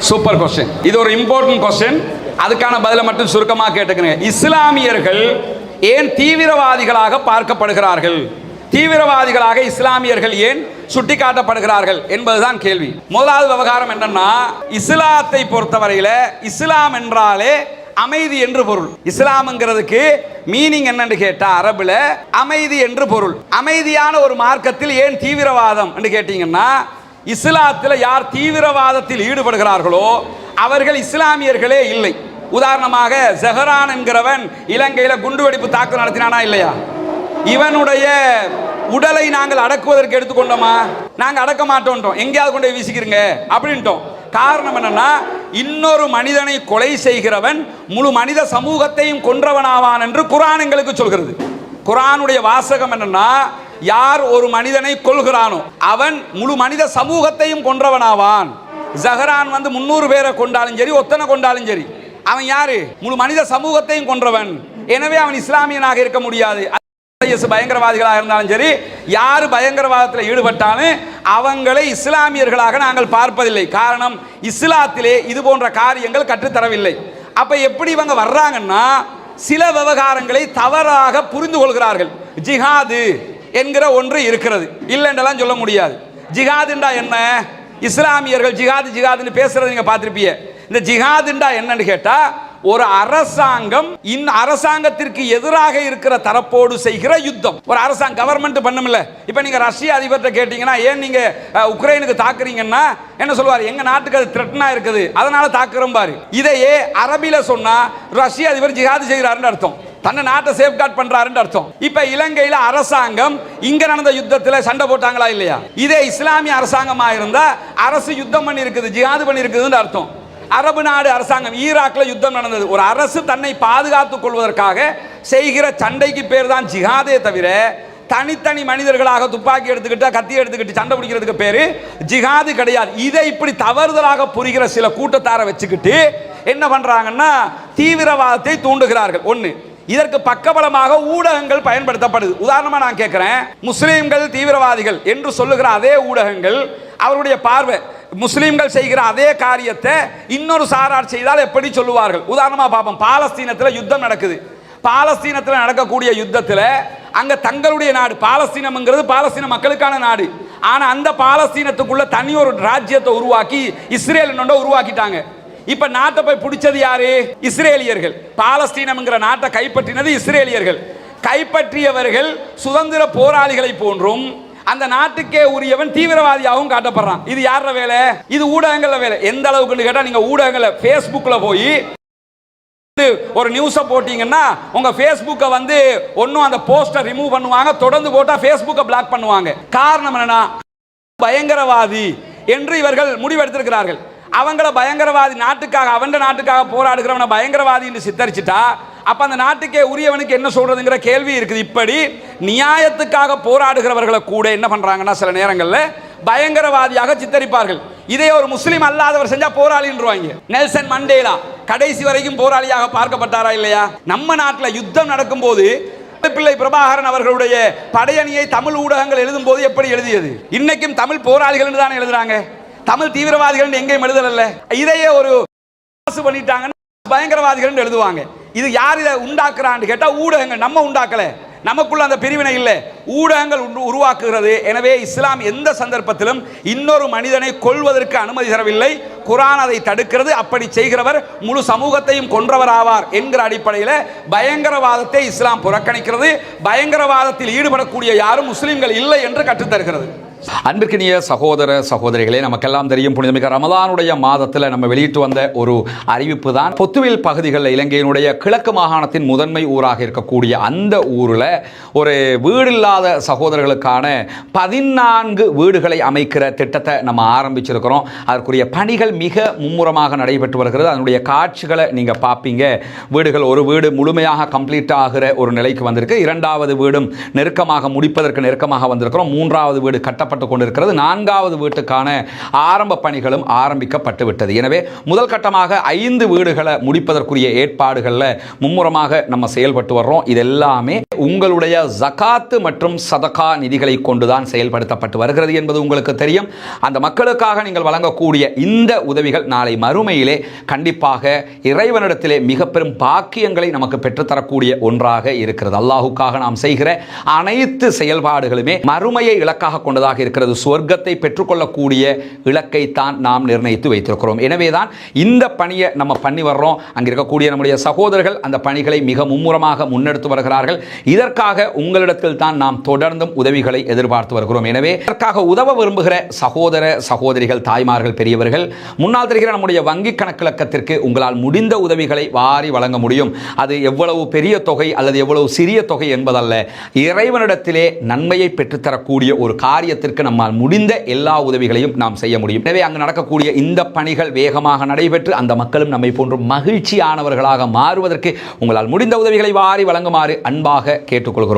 Super question. இது ஒரு important question. அதுக்கான பதிலை மட்டும் சுருக்கமாக கேட்டுக்கிறேன். இஸ்லாமியர்கள் ஏன் தீவிரவாதிகளாக பார்க்கப்படுகிறார்கள், தீவிரவாதிகளாக இஸ்லாமியர்கள் ஏன் சுட்டிக்காட்டப்படுகிறார்கள் என்பதுதான் கேள்வி. முதலாவது விவகாரம் என்னன்னா, இஸ்லாத்தை பொறுத்தவரையில இஸ்லாம் என்றாலே அமைதி என்று பொருள். இஸ்லாம்ங்கிறதுக்கு மீனிங் என்னன்னு கேட்டா அரபுல அமைதி என்று பொருள். அமைதியான ஒரு மார்க்கத்தில் ஏன் தீவிரவாதம் என்று கேட்டீங்கன்னா, இஸ்லாத்தில் யார் தீவிரவாதத்தில் ஈடுபடுகிறார்களோ அவர்கள் இஸ்லாமியர்களே இல்லை. உதாரணமாக ஜஹரான் என்கிறவன் இலங்கையில குண்டுவெடிப்பு தாக்குதல் நடத்தினானா இல்லையா? இவனுடைய உடலை நாங்கள் அடக்குவதற்கு எடுத்துக்கொண்டோமா? நாங்க அடக்க மாட்டோம், எங்கேயாவது கொண்டு வீசிக்கிறீங்க அப்படின்ட்டோம். காரணம் என்னன்னா, இன்னொரு மனிதனை கொலை செய்கிறவன் முழு மனித சமூகத்தையும் கொன்றவனாவான் என்று குர்ஆன் எங்களுக்கு சொல்கிறது. குர்ஆனுடைய வாசகம் என்னன்னா, யார் ஒரு மனிதனை கொல்கிறானோ அவன் முழு மனித சமூகத்தையும் கொன்றவனாவான். ஜஹரான் 300 பேரை கொண்டாலும் சரி, ஒத்தனை கொண்டாலும் சரி, அவன் யாரு? முழு மனித சமூகத்தையும் கொன்றவன். எனவே அவன் இஸ்லாமியனாக இருக்க முடியாது. பயங்கரவாதிகளாக இருந்தாலும் சரி, யாரு பயங்கரவாதத்தில் ஈடுபட்டாலும் அவங்களை இஸ்லாமியர்களாக நாங்கள் பார்ப்பதில்லை. காரணம், இஸ்லாத்திலே இது போன்ற காரியங்கள் கற்றுத்தரவில்லை. அப்ப எப்படி இவங்க வர்றாங்கன்னா, சில விவகாரங்களை தவறாக புரிந்து கொள்கிறார்கள். ஜிஹாது என்கிற ஒன்று இருக்கிறது, இல்லைன்றெல்லாம் சொல்ல முடியாது. ஜிஹாதுண்டா என்ன? இஸ்லாமியர்கள் ஜிஹாது ஜிஹாதுன்னு பேசுறது நீங்க பார்த்திருப்பீங்க. இந்த ஜிஹாதுண்டா என்னன்னு கேட்டா, ஒரு அரசாங்கம் அரசாங்கத்திற்கு எதிராக இருக்கிற தரப்போடு செய்கிற யுத்தம். ஒரு அரசாங்கம் கவர்மெண்ட் பண்ணும்ல. இப்ப நீங்க ரஷ்ய அதிபர்கிட்ட கேட்டீங்கன்னா, ஏன் நீங்க உக்ரைனுக்கு தாக்குறீங்கன்னா என்ன சொல்வார்? எங்க நாட்டுக்கு அது த்ரெட்டனா இருக்குது, அதனால தாக்குறோம் பாரு. இதையே அரபில சொன்னா ரஷ்ய அதிபர் ஜிஹாது செய்கிறாருன்னு அர்த்தம், தன்னை நாட்டை சேஃப்கார்ட் பண்றாருன்னு அர்த்தம். இப்ப இலங்கையில அரசாங்கம் இங்க நடந்த யுத்தத்தில் சண்டை போட்டாங்களா இல்லையா? இதே இஸ்லாமிய அரசாங்கமா இருந்தா அரசு யுத்தம் பண்ணி இருக்குது, ஜிஹாது பண்ணி இருக்குதுன்னு அர்த்தம். அரபு நாடு அரசாங்கம் ஈராக்ல யுத்தம் நடந்தது. ஒரு அரசு தன்னை பாதுகாத்துக் கொள்வதற்காக செய்கிற சண்டைக்கு பேர் தான் ஜிஹாதே தவிர, தனித்தனி மனிதர்களாக துப்பாக்கி எடுத்துக்கிட்டு கத்தி எடுத்துக்கிட்டு சண்டை பிடிக்கிறதுக்கு பேரு ஜிஹாது கிடையாது. இதை இப்படி தவறுதலாக புரிகிற சில கூட்டத்தாரை வச்சுக்கிட்டு என்ன பண்றாங்கன்னா, தீவிரவாதத்தை தூண்டுகிறார்கள். ஒன்று, இதற்கு பக்கபலமாக ஊடகங்கள் பயன்படுத்தப்படுது. உதாரணமா நான் கேட்கிறேன், முஸ்லிம்கள் தீவிரவாதிகள் என்று சொல்லுகிற அதே ஊடகங்கள் அவருடைய பார்வை முஸ்லிம்கள் செய்கிற அதே காரியத்தை இன்னொரு சாரார் செய்தால் எப்படி சொல்லுவார்கள்? உதாரணமா பார்ப்போம். பாலஸ்தீனத்தில் யுத்தம் நடக்குது. பாலஸ்தீனத்தில் நடக்கக்கூடிய யுத்தத்தில் அங்க தங்களுடைய நாடு பாலஸ்தீனம்ங்கிறது பாலஸ்தீன மக்களுக்கான நாடு. ஆனா அந்த பாலஸ்தீனத்துக்குள்ள தனி ஒரு ராஜ்யத்தை உருவாக்கி இஸ்ரேல் உருவாக்கிட்டாங்க. இப்ப நாட்டை போய் பிடிச்சது யாரு? இஸ்ரேலியர்கள். பாலஸ்தீனம்ங்கிற நாட்டை கைப்பற்றினது இஸ்ரேலியர்கள். கைப்பற்றியவர்கள் சுதந்திர போராளிகளை போன்றும் அந்த நாட்டுக்கே உரியவன் தீவிரவாதியாகவும் காட்டப்படுறான். இது யார வேலை? இது ஊடகங்கள வேலை. எந்த அளவுக்கு கேட்டா, நீங்க ஊடகங்கள Facebookல போய் ஒரு நியூஸ போட்டீங்கன்னா உங்க Facebook'ை ஒன்னும் அந்த போஸ்டர் ரிமூவ் பண்ணுவாங்க, தொடர்ந்து போட்டா Facebook'ை பிளாக் பண்ணுவாங்க. காரணம் என்னன்னா, பயங்கரவாதி என்று இவர்கள் முடிவெடுத்திருக்கிறார்கள். அவங்கள பயங்கரவாதி, நாட்டுக்காக அவன் நாட்டுக்காக போராடுகிறவனை பயங்கரவாதி என்று சித்தரிச்சுட்டா அப்ப அந்த நாட்டுக்கே உரியவனுக்கு என்ன சொல்றதுங்கிற கேள்வி இருக்குது. இப்படி நியாயத்துக்காக போராடுகிறவர்களை கூட என்ன பண்றாங்கன்னா, சில நேரங்களில் பயங்கரவாதியாக சித்தரிப்பார்கள். இதே ஒரு முஸ்லீம் அல்லாதவர் செஞ்சா போராளின்றுவாங்க. நெல்சன் மண்டேலா கடைசி வரைக்கும் போராளியாக பார்க்கப்பட்டாரா இல்லையா? நம்ம நாட்டில் யுத்தம் நடக்கும் போது பிள்ளை பிரபாகரன் அவர்களுடைய படையணியை தமிழ் ஊடகங்கள் எழுதும் போது எப்படி எழுதியது? இன்னைக்கும் தமிழ் போராளிகள் தான் எழுதுறாங்க, தமிழ் தீவிரவாதிகள் எங்கேயும் எழுதல. இதையே ஒரு பண்ணிட்டாங்க, பயங்கரவாதிகள் எழுதுவாங்க. இது யார் இதை உண்டாக்குறான்னு கேட்டா ஊடகங்கள். நம்ம உண்டாக்கல, நமக்குள்ள அந்த பிரிவினை இல்லை, ஊடகங்கள் உருவாக்குகிறது. எனவே இஸ்லாம் எந்த சந்தர்ப்பத்திலும் இன்னொரு மனிதனை கொல்வதற்கு அனுமதி தரவில்லை. குர்ஆன் அதை தடுக்கிறது. அப்படி செய்கிறவர் முழு சமூகத்தையும் கொன்றவர் ஆவார் என்கிற அடிப்படையில் பயங்கரவாதத்தை இஸ்லாம் புறக்கணிக்கிறது. பயங்கரவாதத்தில் ஈடுபடக்கூடிய யாரும் முஸ்லிம்கள் இல்லை என்று கற்றுத்தருகிறது. அன்பிற்கினிய சகோதர சகோதரிகளே, நமக்கெல்லாம் தெரியும், புனிதமிக்க ரமலானுடைய மாதத்தில் நம்ம வெளியிட்டு வந்த ஒரு அறிவிப்பு தான், பொத்துவில் பகுதிகளில் இலங்கையினுடைய கிழக்கு மாகாணத்தின் முதன்மை ஊராக இருக்கக்கூடிய அந்த ஊரில் ஒரு வீடில்லாத சகோதரர்களுக்கான 14 வீடுகளை அமைக்கிற திட்டத்தை நம்ம ஆரம்பிச்சிருக்கிறோம். அதற்குரிய பணிகள் மிக மும்முரமாக நடைபெற்று வருகிறது. அதனுடைய காட்சிகளை நீங்கள் பார்ப்பீங்க. வீடுகள், ஒரு வீடு முழுமையாக கம்ப்ளீட் ஆகிற ஒரு நிலைக்கு வந்திருக்கு. 2வது வீடும் நெருக்கமாக முடிப்பதற்கு நெருக்கமாக வந்திருக்கிறோம். 3வது வீடு கட்ட செயல்படுத்தப்பட்டு கொண்டிருக்கிறது. 4வது வீட்டுக்கான ஆரம்ப பணிகளும் ஆரம்பிக்கப்பட்டு விட்டது. எனவே முதல் கட்டமாக 5 வீடுகளை முடிப்பதற்குரிய ஏற்பாடுகளில் மும்முரமாக நம்ம செயல்பட்டு வர்றோம். இதெல்லாமே உங்களுடைய ஜகாத்து மற்றும் சதகா நிதிகளை கொண்டுதான் செயல்படுத்தப்பட்டு வருகிறது என்பது உங்களுக்கு தெரியும். அந்த மக்களுக்காக நீங்கள் வழங்கக்கூடிய இந்த உதவிகள் நாளை மறுமையிலே கண்டிப்பாக இறைவனிடத்திலே மிக பெரும் பாக்கியங்களை நமக்கு பெற்றுத்தரக்கூடிய ஒன்றாக இருக்கிறது. அல்லாஹுக்காக நாம் செய்கிற அனைத்து செயல்பாடுகளுமே மறுமையை இலக்காக கொண்டதாக இருக்கிறது. சொர்க்கத்தை பெற்றுக்கொள்ளக்கூடிய இலக்கை தான் நாம் நிர்ணயித்து வைத்திருக்கிறோம். எனவேதான் இந்த பணியை நம்ம பண்ணி வர்றோம். அங்கே இருக்கக்கூடிய நம்முடைய சகோதரர்கள் அந்த பணிகளை மிக மும்முரமாக முன்னெடுத்து வருகிறார்கள். இதற்காக உங்களிடத்தில் தான் நாம் தொடர்ந்தும் உதவிகளை எதிர்பார்த்து வருகிறோம். எனவே இதற்காக உதவ விரும்புகிற சகோதர சகோதரிகள், தாய்மார்கள், பெரியவர்கள், முன்னால் தெரிகிற நம்முடைய வங்கி கணக்கிலக்கத்திற்கு உங்களால் முடிந்த உதவிகளை வாரி வழங்க முடியும். அது எவ்வளவு பெரிய தொகை அல்லது எவ்வளவு சிறிய தொகை என்பதல்ல, இறைவனிடத்திலே நன்மையை பெற்றுத்தரக்கூடிய ஒரு காரியத்திற்கு நம்மால் முடிந்த எல்லா உதவிகளையும் நாம் செய்ய முடியும். எனவே அங்கு நடக்கக்கூடிய இந்த பணிகள் வேகமாக நடைபெற்று அந்த மக்களும் நம்மை போன்ற மகிழ்ச்சியானவர்களாக மாறுவதற்கு உங்களால் முடிந்த உதவிகளை வாரி வழங்குமாறு அன்பாக கேட்டுக்கொள்கிறோம்.